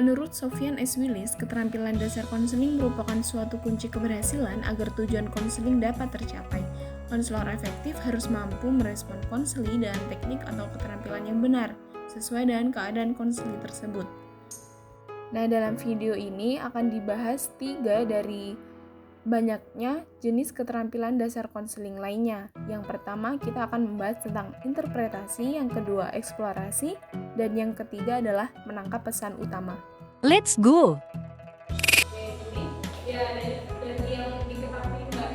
Menurut Sofyan S. Willis, keterampilan dasar konseling merupakan suatu kunci keberhasilan agar tujuan konseling dapat tercapai. Konselor efektif harus mampu merespon konseli dengan teknik atau keterampilan yang benar, sesuai dengan keadaan konseli tersebut. Nah, dalam video ini akan dibahas 3 dari banyaknya jenis keterampilan dasar konseling lainnya. Yang pertama, kita akan membahas tentang interpretasi, yang kedua eksplorasi, dan yang ketiga adalah menangkap pesan utama. Let's go! Dari yang diketahui Mbak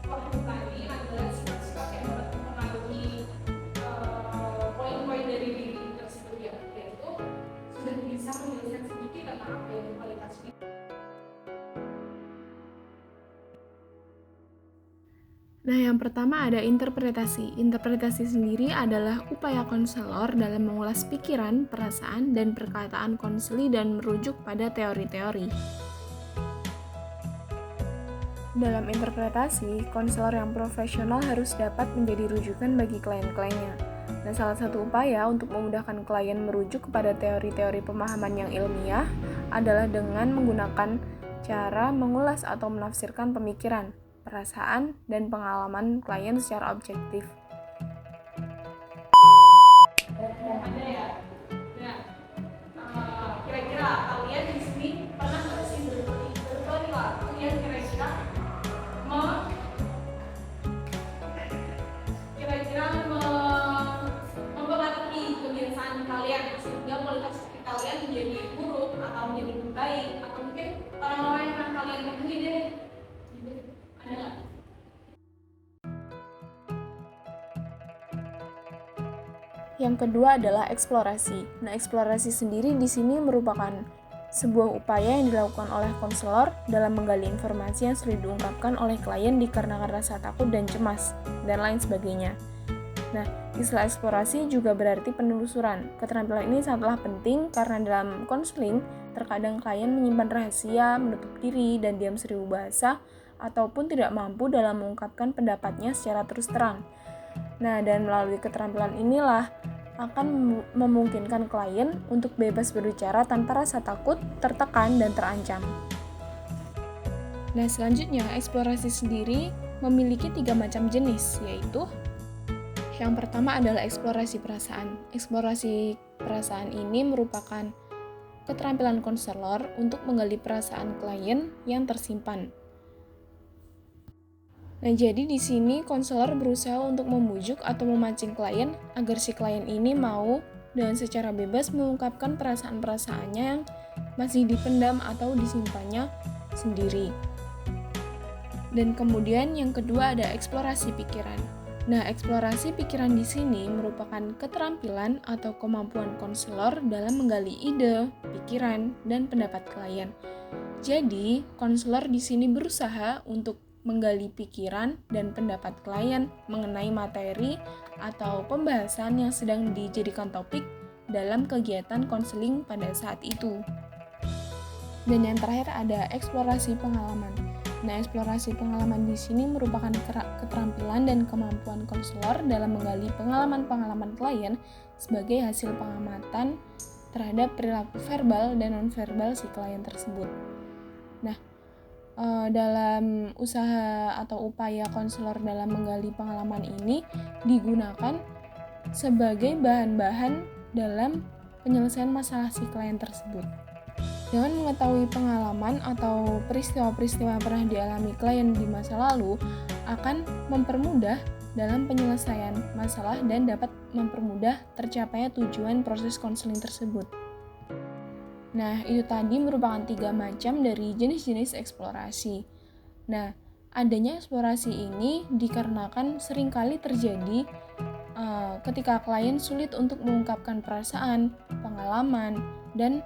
Wahyu tadi adalah sifat-sifat yang dapat mempengaruhi poin-poin dari diri tersebut, yaitu sudah bisa menjelaskan sedikit tentang apa yang kualitas diri. Nah, yang pertama ada interpretasi. Interpretasi sendiri adalah upaya konselor dalam mengulas pikiran, perasaan, dan perkataan konseli dan merujuk pada teori-teori. Dalam interpretasi, konselor yang profesional harus dapat menjadi rujukan bagi klien-kliennya. Nah, salah satu upaya untuk memudahkan klien merujuk kepada teori-teori pemahaman yang ilmiah adalah dengan menggunakan cara mengulas atau menafsirkan pemikiran, perasaan, dan pengalaman klien secara objektif. Kira-kira kalian di sini pernah nggak sih berperilaku yang kira-kira mempengaruhi kebiasaan kalian sehingga kualitas kalian menjadi buruk atau menjadi lebih baik, atau mungkin orang-orang yang pernah kalian temui deh, ada nggak? Yang kedua adalah eksplorasi. Nah, eksplorasi sendiri di sini merupakan sebuah upaya yang dilakukan oleh konselor dalam menggali informasi yang sulit diungkapkan oleh klien dikarenakan rasa takut dan cemas, dan lain sebagainya. Nah, istilah eksplorasi juga berarti penelusuran. Keterampilan ini sangatlah penting karena dalam konseling, terkadang klien menyimpan rahasia, menutup diri, dan diam seribu bahasa, ataupun tidak mampu dalam mengungkapkan pendapatnya secara terus terang. Nah, dan melalui keterampilan inilah akan memungkinkan klien untuk bebas berbicara tanpa rasa takut, tertekan, dan terancam. Nah, selanjutnya, eksplorasi sendiri memiliki 3 macam jenis, yaitu yang pertama adalah eksplorasi perasaan. Eksplorasi perasaan ini merupakan keterampilan konselor untuk menggali perasaan klien yang tersimpan. Nah, jadi di sini konselor berusaha untuk membujuk atau memancing klien agar si klien ini mau dengan secara bebas mengungkapkan perasaan-perasaannya yang masih dipendam atau disimpannya sendiri. Dan kemudian yang kedua ada eksplorasi pikiran. Nah, eksplorasi pikiran di sini merupakan keterampilan atau kemampuan konselor dalam menggali ide, pikiran, dan pendapat klien. Jadi, konselor di sini berusaha untuk menggali pikiran dan pendapat klien mengenai materi atau pembahasan yang sedang dijadikan topik dalam kegiatan konseling pada saat itu. Dan yang terakhir ada eksplorasi pengalaman. Nah, eksplorasi pengalaman di sini merupakan keterampilan dan kemampuan konselor dalam menggali pengalaman-pengalaman klien sebagai hasil pengamatan terhadap perilaku verbal dan nonverbal si klien tersebut. Nah, dalam usaha atau upaya konselor dalam menggali pengalaman ini digunakan sebagai bahan-bahan dalam penyelesaian masalah si klien tersebut. Dengan mengetahui pengalaman atau peristiwa-peristiwa yang pernah dialami klien di masa lalu akan mempermudah dalam penyelesaian masalah dan dapat mempermudah tercapainya tujuan proses konseling tersebut. Nah, itu tadi merupakan 3 macam dari jenis-jenis eksplorasi. Nah, adanya eksplorasi ini dikarenakan seringkali terjadi ketika klien sulit untuk mengungkapkan perasaan, pengalaman, dan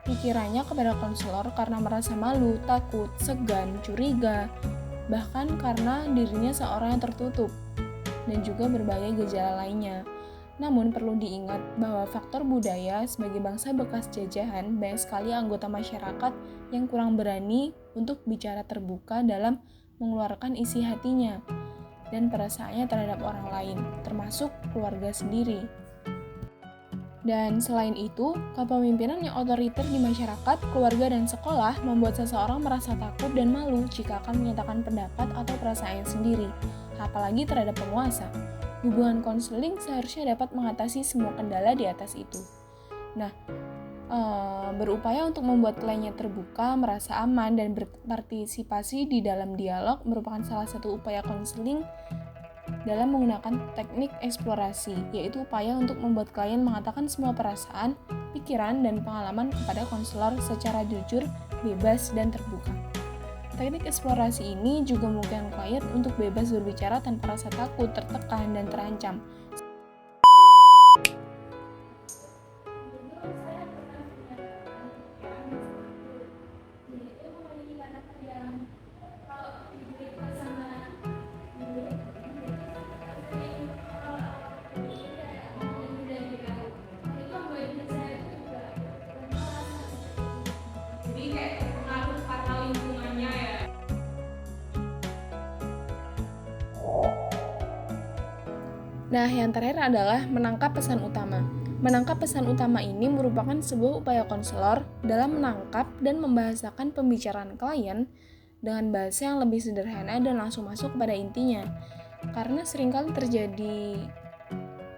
pikirannya kepada konselor karena merasa malu, takut, segan, curiga, bahkan karena dirinya seorang yang tertutup, dan juga berbagai gejala lainnya. Namun perlu diingat bahwa faktor budaya sebagai bangsa bekas jajahan, banyak sekali anggota masyarakat yang kurang berani untuk bicara terbuka dalam mengeluarkan isi hatinya dan perasaannya terhadap orang lain, termasuk keluarga sendiri. Dan selain itu, kepemimpinan yang otoriter di masyarakat, keluarga, dan sekolah membuat seseorang merasa takut dan malu jika akan menyatakan pendapat atau perasaannya sendiri, apalagi terhadap penguasa. Hubungan konseling seharusnya dapat mengatasi semua kendala di atas itu. Nah, berupaya untuk membuat kliennya terbuka, merasa aman, dan berpartisipasi di dalam dialog merupakan salah satu upaya konseling dalam menggunakan teknik eksplorasi, yaitu upaya untuk membuat klien mengatakan semua perasaan, pikiran, dan pengalaman kepada konselor secara jujur, bebas, dan terbuka. Teknik eksplorasi ini juga memungkinkan klien untuk bebas berbicara tanpa rasa takut, tertekan, dan terancam. Nah, yang terakhir adalah menangkap pesan utama. Menangkap pesan utama ini merupakan sebuah upaya konselor dalam menangkap dan membahasakan pembicaraan klien dengan bahasa yang lebih sederhana dan langsung masuk pada intinya. Karena seringkali terjadi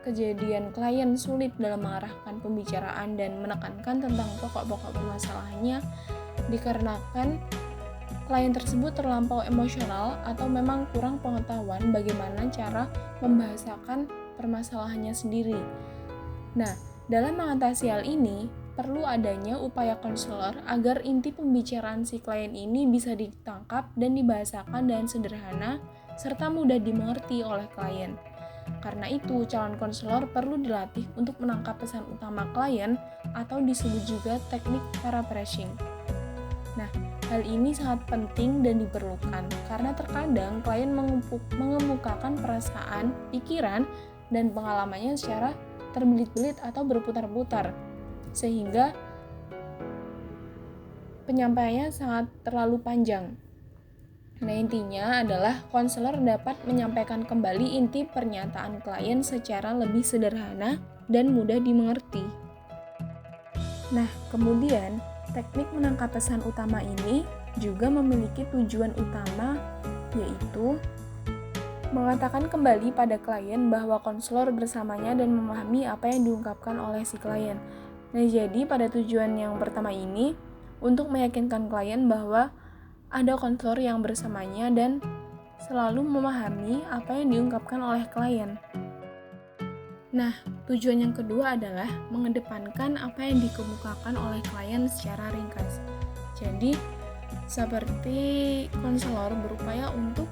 kejadian klien sulit dalam mengarahkan pembicaraan dan menekankan tentang pokok-pokok permasalahannya dikarenakan klien tersebut terlampau emosional atau memang kurang pengetahuan bagaimana cara membahasakan permasalahannya sendiri. Nah, dalam mengatasi hal ini, perlu adanya upaya konselor agar inti pembicaraan si klien ini bisa ditangkap dan dibahasakan dengan sederhana serta mudah dimengerti oleh klien. Karena itu, calon konselor perlu dilatih untuk menangkap pesan utama klien atau disebut juga teknik paraphrasing. Nah, hal ini sangat penting dan diperlukan karena terkadang klien mengemukakan perasaan, pikiran, dan pengalamannya secara terbelit-belit atau berputar-putar, sehingga penyampaiannya sangat terlalu panjang. Nah, intinya adalah konselor dapat menyampaikan kembali inti pernyataan klien secara lebih sederhana dan mudah dimengerti. Nah, kemudian teknik menangkap pesan utama ini juga memiliki tujuan utama, yaitu mengatakan kembali pada klien bahwa konselor bersamanya dan memahami apa yang diungkapkan oleh si klien. Nah, jadi pada tujuan yang pertama ini, untuk meyakinkan klien bahwa ada konselor yang bersamanya dan selalu memahami apa yang diungkapkan oleh klien. Nah, tujuan yang kedua adalah mengedepankan apa yang dikemukakan oleh klien secara ringkas. Jadi, seperti konselor berupaya untuk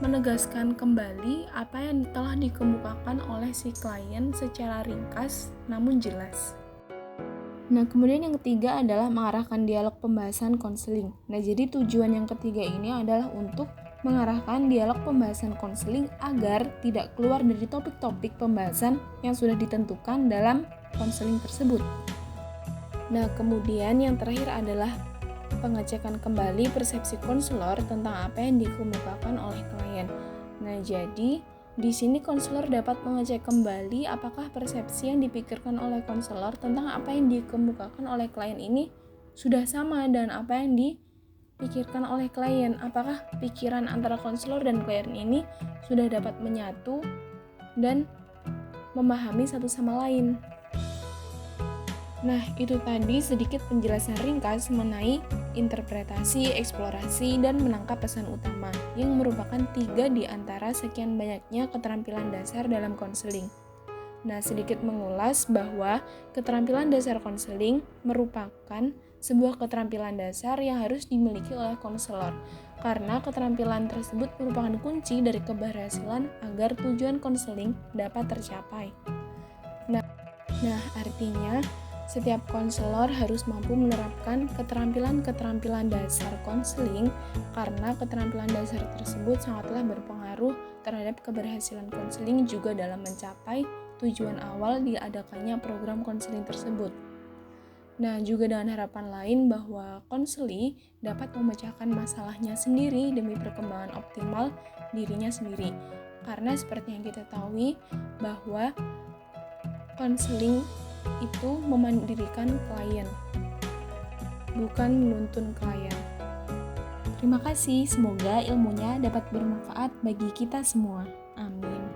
menegaskan kembali apa yang telah dikemukakan oleh si klien secara ringkas namun jelas. Nah, kemudian yang ketiga adalah mengarahkan dialog pembahasan konseling. Nah, jadi tujuan yang ketiga ini adalah untuk mengarahkan dialog pembahasan konseling agar tidak keluar dari topik-topik pembahasan yang sudah ditentukan dalam konseling tersebut. Nah, kemudian yang terakhir adalah pengecekan kembali persepsi konselor tentang apa yang dikemukakan oleh klien. Nah, jadi di sini konselor dapat mengecek kembali apakah persepsi yang dipikirkan oleh konselor tentang apa yang dikemukakan oleh klien ini sudah sama dengan apa yang dipikirkan oleh klien. Apakah pikiran antara konselor dan klien ini sudah dapat menyatu dan memahami satu sama lain. Nah, itu tadi sedikit penjelasan ringkas mengenai interpretasi, eksplorasi, dan menangkap pesan utama yang merupakan 3 di antara sekian banyaknya keterampilan dasar dalam konseling. Nah, sedikit mengulas bahwa keterampilan dasar konseling merupakan sebuah keterampilan dasar yang harus dimiliki oleh konselor karena keterampilan tersebut merupakan kunci dari keberhasilan agar tujuan konseling dapat tercapai. Nah, artinya setiap konselor harus mampu menerapkan keterampilan-keterampilan dasar konseling karena keterampilan dasar tersebut sangatlah berpengaruh terhadap keberhasilan konseling juga dalam mencapai tujuan awal diadakannya program konseling tersebut. Nah, juga dengan harapan lain bahwa konseli dapat memecahkan masalahnya sendiri demi perkembangan optimal dirinya sendiri. Karena seperti yang kita tahu bahwa Konseling itu memandirikan klien, bukan menuntun klien. Terima kasih, semoga ilmunya dapat bermanfaat bagi kita semua. Amin.